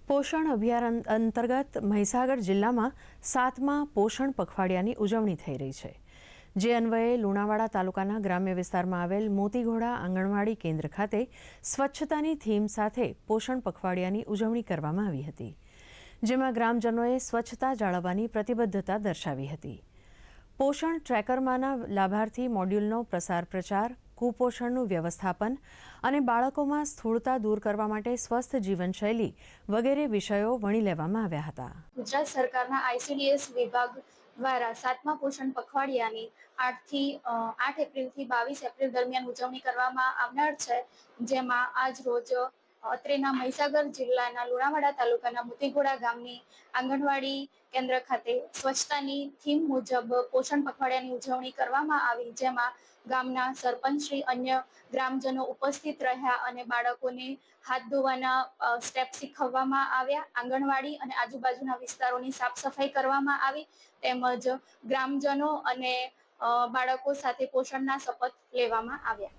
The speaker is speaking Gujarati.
પોષણ અભિયાન અંતર્ગત મહીસાગર જિલ્લામાં 7મા પોષણ પખવાડિયાની ઉજવણી થઈ રહી છે, જે અન્વયે લુણાવાડા તાલુકાના ગ્રામ્ય વિસ્તારમાં આવેલ મોતીઘોડા આંગણવાડી કેન્દ્ર ખાતે સ્વચ્છતાની થીમ સાથે પોષણ પખવાડિયાની ઉજવણી કરવામાં આવી હતી, જેમાં ગ્રામજનોએ સ્વચ્છતા જાળવવાની પ્રતિબદ્ધતા દર્શાવી હતી. પોષણ ટ્રેકરમાંના લાભાર્થી મોડ્યુલનો પ્રચાર, કુપોષણનું વ્યવસ્થાપન અને બાળકોમાં સ્થૂળતા દૂર કરવા માટે સ્વસ્થ જીવનશૈલી વગેરે વિષયો વણી લેવામાં આવ્યા હતા. ગુજરાત સરકારના ICDS વિભાગ દ્વારા 7મા પોષણ પખવાડિયાની 8 એપ્રિલથી 22 એપ્રિલ દરમિયાન ઉજવણી કરવામાં આવનાર છે, જેમાં આજ રોજ અત્રેના મહીસાગર જિલ્લાના લુણાવાડા તાલુકાના મોતીઘોડા ગામની આંગણવાડી કેન્દ્ર ખાતે સ્વચ્છતાની થીમ મુજબ પોષણ પખવાડિયાની ઉજવણી કરવામાં આવી, જેમાં ગામના સરપંચ શ્રી અન્ય ગ્રામજનો ઉપસ્થિત રહ્યા અને બાળકોને હાથ ધોવાના સ્ટેપ શીખવવામાં આવ્યા. આંગણવાડી અને આજુબાજુના વિસ્તારોની સાફ સફાઈ કરવામાં આવી, તેમજ ગ્રામજનો અને બાળકો સાથે પોષણના શપથ લેવામાં આવ્યા.